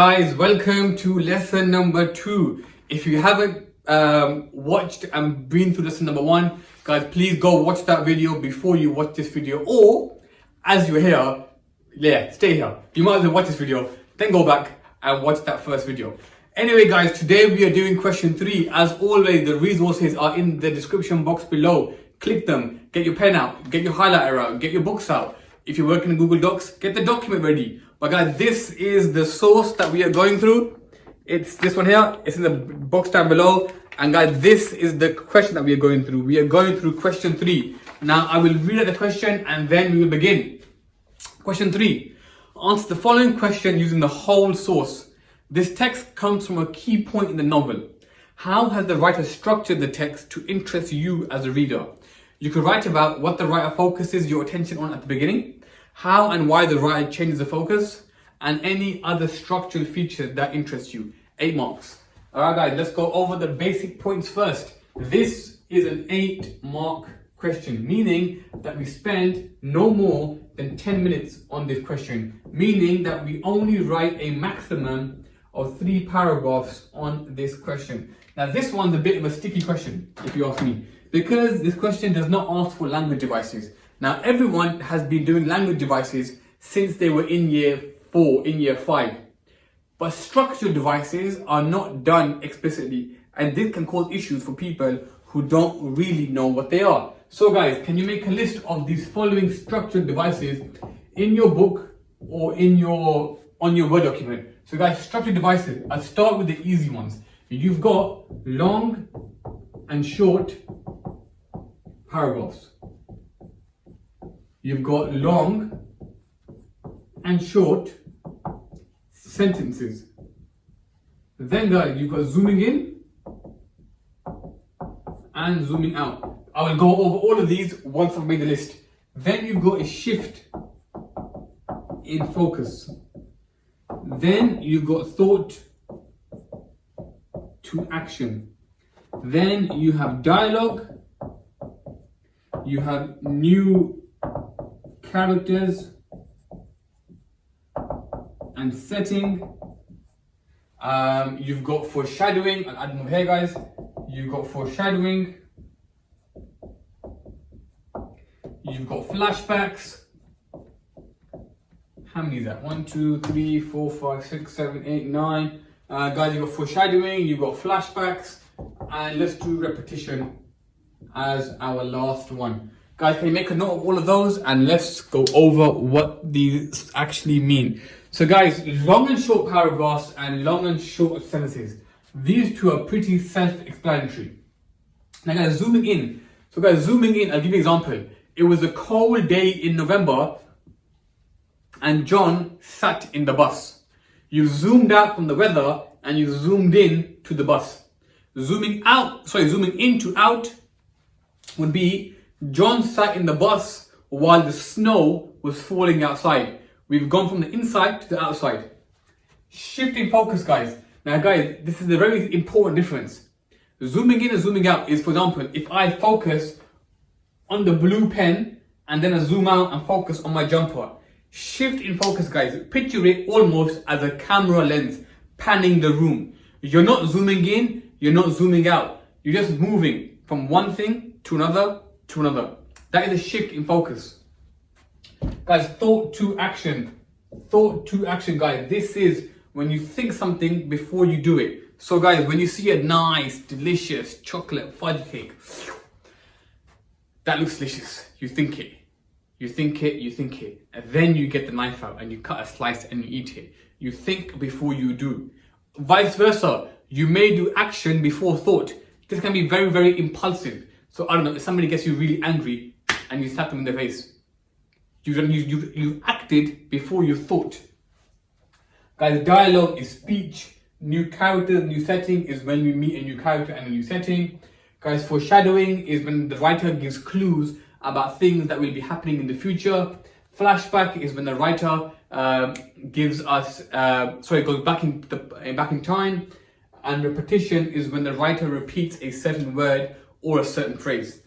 Guys, welcome to lesson number 2. If you haven't watched and been through lesson number 1, guys, please go watch that video before you watch this video, or as you're here, stay here. You might as well watch this video, then go back and watch that first video. Anyway guys, today we are doing question 3. As always, the resources are in the description box below. Click them, get your pen out, get your highlighter out, get your books out. If you're working in Google Docs, get the document ready. But guys, this is the source that we are going through. It's this one here. It's in the box down below. And guys, this is the question that we are going through. We are going through question 3. Now, I will read out the question and then we will begin. Question 3. Answer the following question using the whole source. This text comes from a key point in the novel. How has the writer structured the text to interest you as a reader? You could write about what the writer focuses your attention on at the beginning, how and why the writer changes the focus, and any other structural feature that interests you. 8 marks. Alright guys, let's go over the basic points first. This is an 8-mark question, meaning that we spend no more than 10 minutes on this question, meaning that we only write a maximum of 3 paragraphs on this question. Now this one's a bit of a sticky question, if you ask me, because this question does not ask for language devices. Now everyone has been doing language devices since they were in year 4, in year 5. But structured devices are not done explicitly, and this can cause issues for people who don't really know what they are. So guys, can you make a list of these following structured devices in your book or on your Word document? So guys, structured devices, I'll start with the easy ones. You've got long and short paragraphs. You've got long and short sentences. Then guys, you've got zooming in and zooming out. I will go over all of these once I've made the list. Then you've got a shift in focus. Then you've got thought to action. Then you have dialogue. You have new characters and setting. You've got foreshadowing. I'll add more here, guys. You've got foreshadowing. You've got flashbacks. How many is that? 1, 2, 3, 4, 5, 6, 7, 8, 9. Guys, you've got foreshadowing, you've got flashbacks, and let's do repetition as our last one. Guys, can you make a note of all of those? And let's go over what these actually mean. So guys, long and short paragraphs and long and short sentences. These two are pretty self-explanatory. Now guys, zooming in. So guys, zooming in, I'll give you an example. It was a cold day in November and John sat in the bus. You zoomed out from the weather and you zoomed in to the bus. Zooming into out would be John sat in the bus while the snow was falling outside. We've gone from the inside to the outside. Shifting focus, guys. Now guys, this is a very important difference. Zooming in and zooming out is, for example, if I focus on the blue pen and then I zoom out and focus on my jumper. Shift in focus, guys. Picture it almost as a camera lens panning the room. You're not zooming in, you're not zooming out. You're just moving from one thing to another to another. That is a shift in focus. Guys, thought to action. Thought to action, guys. This is when you think something before you do it. So guys, when you see a nice, delicious chocolate fudge cake, that looks delicious. You think it. You think it, and then you get the knife out and you cut a slice and you eat it. You think before you do. Vice versa, you may do action before thought. This can be very, very impulsive. So I don't know, if somebody gets you really angry and you slap them in the face, you acted before you thought. Guys, dialogue is speech. New character, new setting is when we meet a new character and a new setting. Guys, foreshadowing is when the writer gives clues about things that will be happening in the future. Flashback is when the writer goes back in time. And repetition is when the writer repeats a certain word or a certain phrase.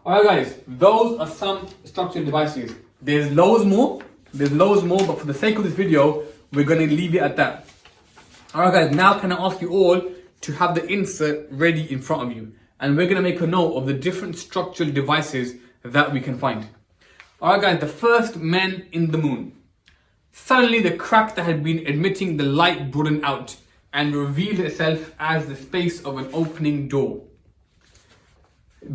Alright guys, those are some structured devices. There's loads more, but for the sake of this video, we're going to leave it at that. Alright guys, now can I ask you all to have the insert ready in front of you. And we're going to make a note of the different structural devices that we can find. Alright guys, the first man in the moon. Suddenly the crack that had been admitting the light broadened out and revealed itself as the space of an opening door.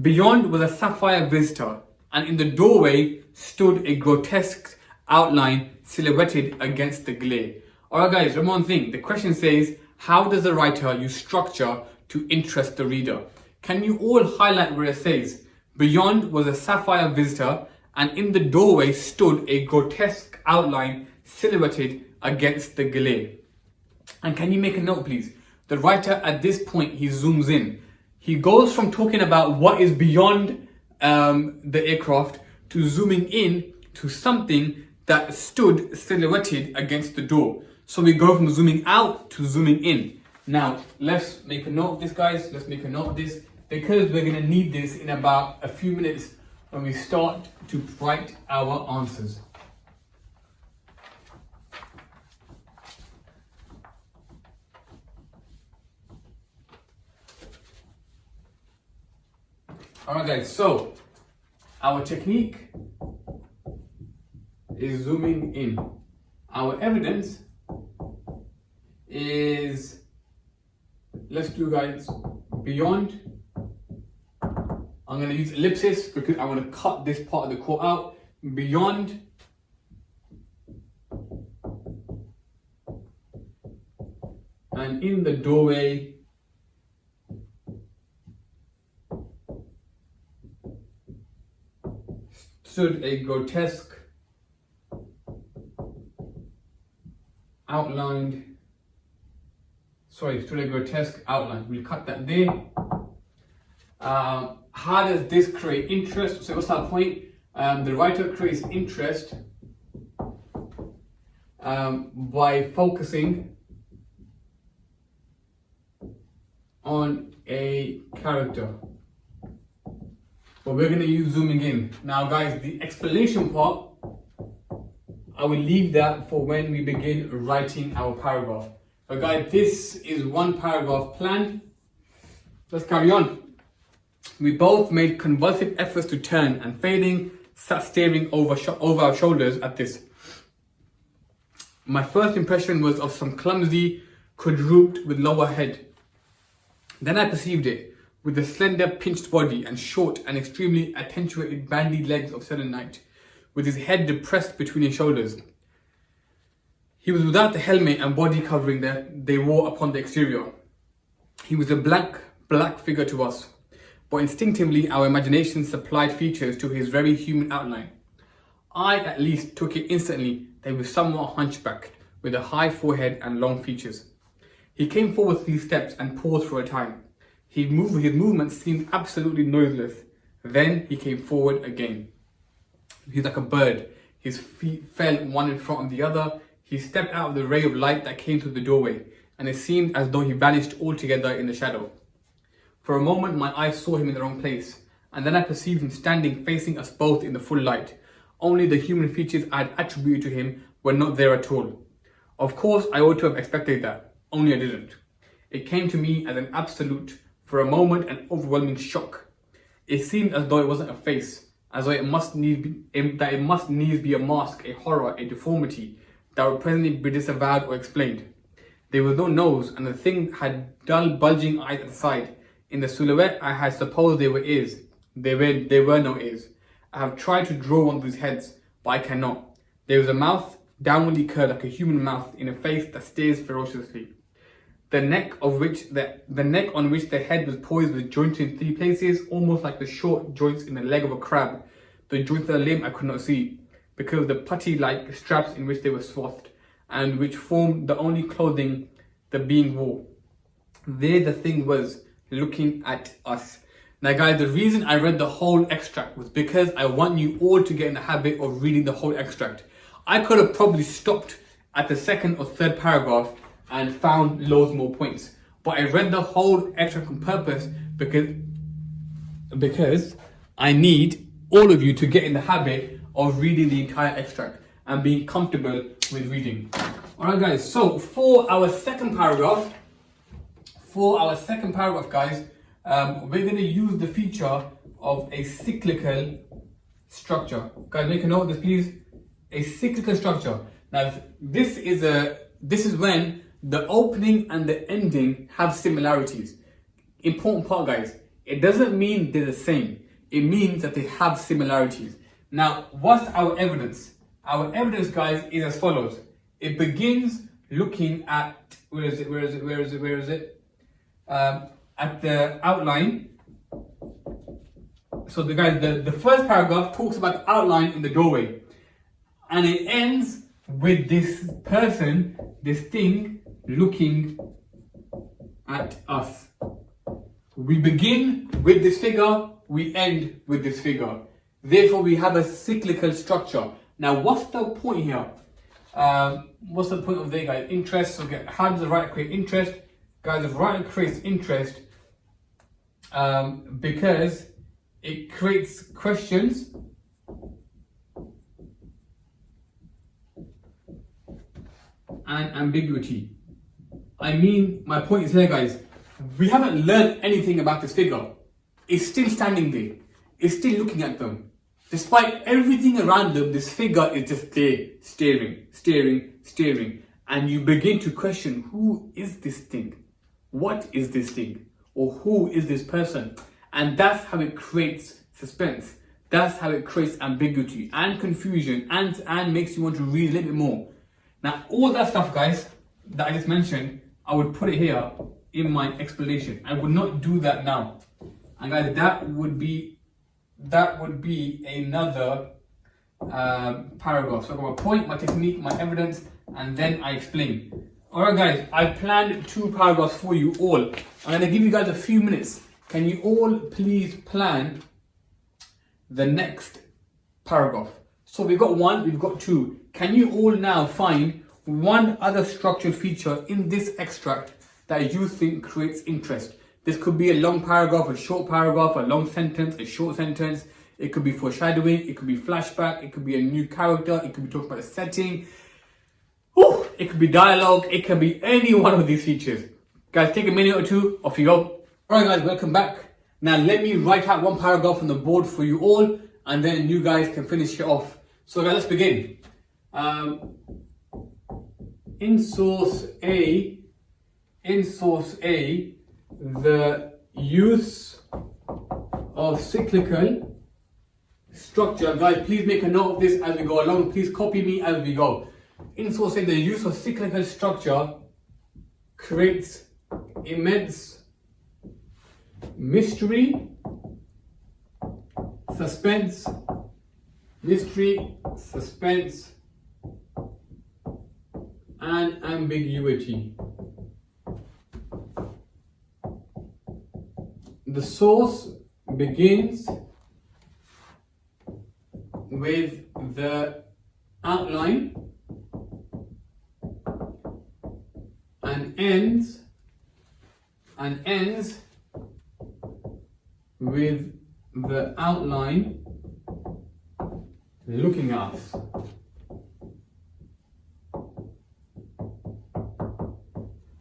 Beyond was a sapphire visitor, and in the doorway stood a grotesque outline silhouetted against the glare. Alright guys, remember one thing, the question says, how does the writer use structure to interest the reader? Can you all highlight where it says, beyond was a sapphire visitor, and in the doorway stood a grotesque outline silhouetted against the glare? And can you make a note please? The writer at this point, he zooms in. He goes from talking about what is beyond the aircraft to zooming in to something that stood silhouetted against the door. So we go from zooming out to zooming in. Now, let's make a note of this guys. Let's make a note of this because we're going to need this in about a few minutes when we start to write our answers. Alright guys, so our technique is zooming in. Our evidence is, let's do guys, beyond. I'm going to use ellipsis because I want to cut this part of the quote out. Beyond and in the doorway stood a grotesque outline. Stood a grotesque outline. We'll cut that there. How does this create interest? So what's our point? The writer creates interest by focusing on a character. But we're going to use zooming in. Now guys, the explanation part, I will leave that for when we begin writing our paragraph. But guys, this is one paragraph planned. Let's carry on. We both made convulsive efforts to turn, and failing, sat staring over our shoulders at this. My first impression was of some clumsy quadruped with lower head. Then I perceived it, with the slender pinched body and short and extremely attenuated bandy legs of selenite, with his head depressed between his shoulders. He was without the helmet and body covering that they wore upon the exterior. He was a black figure to us, but instinctively our imagination supplied features to his very human outline. I at least took it instantly that he was somewhat hunchbacked, with a high forehead and long features. He came forward 3 steps and paused for a time. His movements seemed absolutely noiseless. Then he came forward again. He was like a bird. His feet fell one in front of the other. He stepped out of the ray of light that came through the doorway, and it seemed as though he vanished altogether in the shadow. For a moment my eyes saw him in the wrong place, and then I perceived him standing facing us both in the full light. Only the human features I had attributed to him were not there at all. Of course I ought to have expected that, only I didn't. It came to me as an absolute, for a moment, an overwhelming shock. It seemed as though it wasn't a face, as though it must needs be a mask, a horror, a deformity that would presently be disavowed or explained. There was no nose, and the thing had dull bulging eyes at the side. In the silhouette I had supposed there were ears. There were no ears. I have tried to draw one of these heads, but I cannot. There was a mouth, downwardly curved like a human mouth, in a face that stares ferociously. The neck on which the head was poised was jointed in 3 places, almost like the short joints in the leg of a crab. The joints of the limb I could not see, because of the putty-like straps in which they were swathed, and which formed the only clothing the being wore. There the thing was, looking at us. Now guys, the reason I read the whole extract was because I want you all to get in the habit of reading the whole extract. I could have probably stopped at the 2nd or 3rd paragraph and found loads more points. But I read the whole extract on purpose because I need all of you to get in the habit of reading the entire extract and being comfortable with reading. Alright guys, so for our second paragraph, guys, we're going to use the feature of a cyclical structure. Guys, make a note of this please. A cyclical structure. Now this is when the opening and the ending have similarities. Important part guys, it doesn't mean they're the same. It means that they have similarities. Now what's our evidence? Our evidence guys is as follows. It begins looking at, where is it? At the outline. So the first paragraph talks about the outline in the doorway. And it ends with this person, this thing, looking at us. We begin with this figure, we end with this figure. Therefore, we have a cyclical structure. Now, what's the point here? What's the point of there, guys? Interest. So, how does the writer create interest? Guys, the writer creates interest because it creates questions and ambiguity. I mean, my point is here, guys. We haven't learned anything about this figure. It's still standing there. It's still looking at them. Despite everything around them, this figure is just there, staring. And you begin to question, who is this thing? What is this thing? Or who is this person? And that's how it creates suspense. That's how it creates ambiguity and confusion and makes you want to read a little bit more. Now, all that stuff, guys, that I just mentioned, I would put it here in my explanation. I would not do that now. And guys, that would be another paragraph. So I've got my point, my technique, my evidence, and then I explain. Alright guys, I've planned 2 paragraphs for you all. I'm going to give you guys a few minutes. Can you all please plan the next paragraph? So we've got 1, we've got 2. Can you all now find one other structural feature in this extract that you think creates interest? This could be a long paragraph, a short paragraph, a long sentence, a short sentence. It could be foreshadowing, it could be flashback, it could be a new character, it could be talking about a setting. Ooh, it could be dialogue, it can be any one of these features. Guys, take a minute or 2, off you go. Alright guys, welcome back. Now let me write out 1 paragraph on the board for you all, and then you guys can finish it off. So guys, let's begin. In source A, the use of cyclical structure. Guys, please make a note of this as we go along. Please copy me as we go. In source A, the use of cyclical structure creates immense mystery, suspense, and ambiguity. The source begins with the outline and ends with the outline looking at us.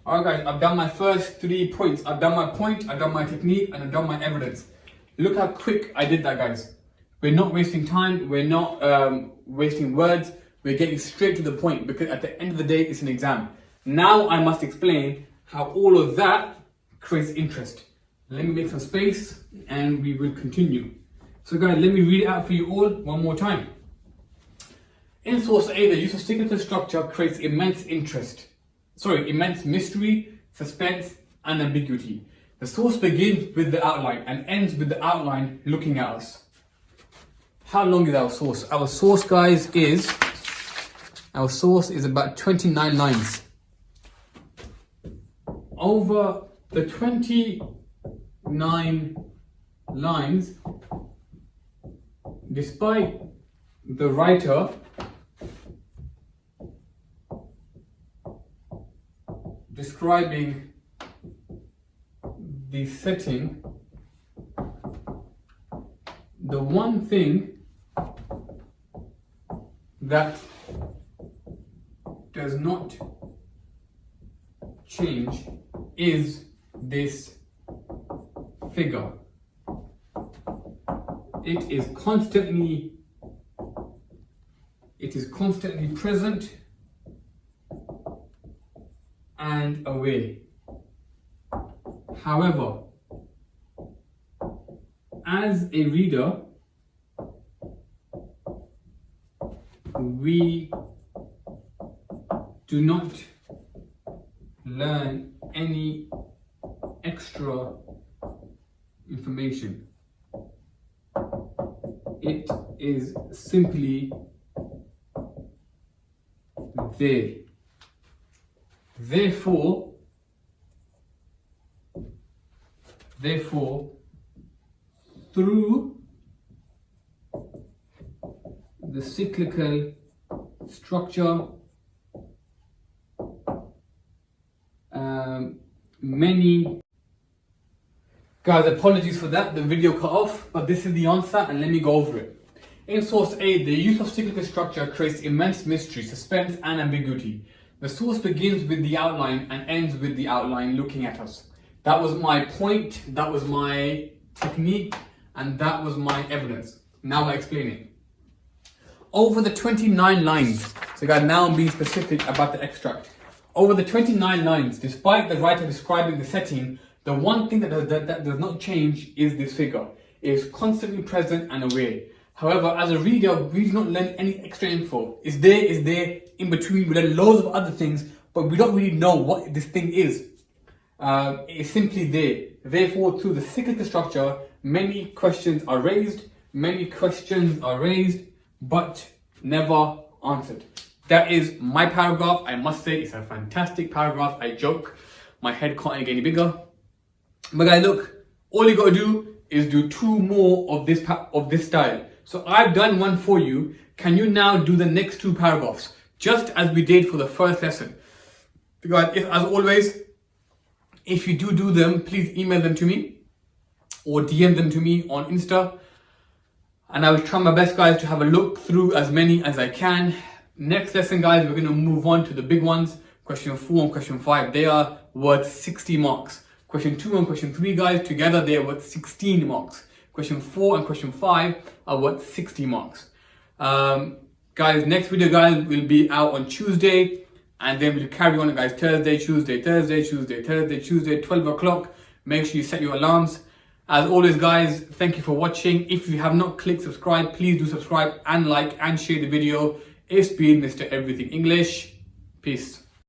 Alright guys, I've done my first 3 points. I've done my point, I've done my technique, and I've done my evidence. Look how quick I did that, guys. We're not wasting time, we're not wasting words, we're getting straight to the point, because at the end of the day, it's an exam. Now I must explain how all of that creates interest. Let me make some space and we will continue. So guys, let me read it out for you all one more time. In source A, the use of cyclical structure creates immense mystery, suspense, and ambiguity. The source begins with the outline and ends with the outline looking at us. How long is our source? Our source, guys, is about 29 lines. Over the 29 lines, despite the writer describing the setting, the one thing that does not change is this figure. It is constantly present and away. However, as a reader, we do not learn any extra information. It is simply there. Therefore, through the cyclical structure, many guys, apologies for that, the video cut off, but this is the answer and let me go over it. In source A, the use of cyclical structure creates immense mystery, suspense and ambiguity. The source begins with the outline and ends with the outline looking at us. That was my point, that was my technique, and that was my evidence. Now I explain it. Over the 29 lines, so guys, now I'm being specific about the extract. Over the 29 lines, despite the writer describing the setting, the one thing that does not change is this figure. It is constantly present and aware. However, as a reader, we do not learn any extra info. It's there, in between. We learn loads of other things, but we don't really know what this thing is. It's simply there. Therefore, through the cyclical structure, many questions are raised, but never answered. That is my paragraph. I must say it's a fantastic paragraph. I joke, my head can't get any bigger. But guys, look, all you gotta do is do 2 more of this style. So I've done one for you. Can you now do the next 2 paragraphs, just as we did for the first lesson? Guys, as always, if you do them, please email them to me or DM them to me on Insta. And I will try my best, guys, to have a look through as many as I can. Next lesson, guys, we're going to move on to the big ones. Question 4 and question 5, they are worth 60 marks. Question 2 and question 3, guys, together they are worth 16 marks. Question 4 and question 5 are worth 60 marks. Guys, next video, guys, will be out on Tuesday. And then we'll carry on, guys, Thursday, Tuesday, 12 o'clock. Make sure you set your alarms. As always, guys, thank you for watching. If you have not clicked subscribe, please do subscribe and like and share the video. It's been Mr. Everything English. Peace.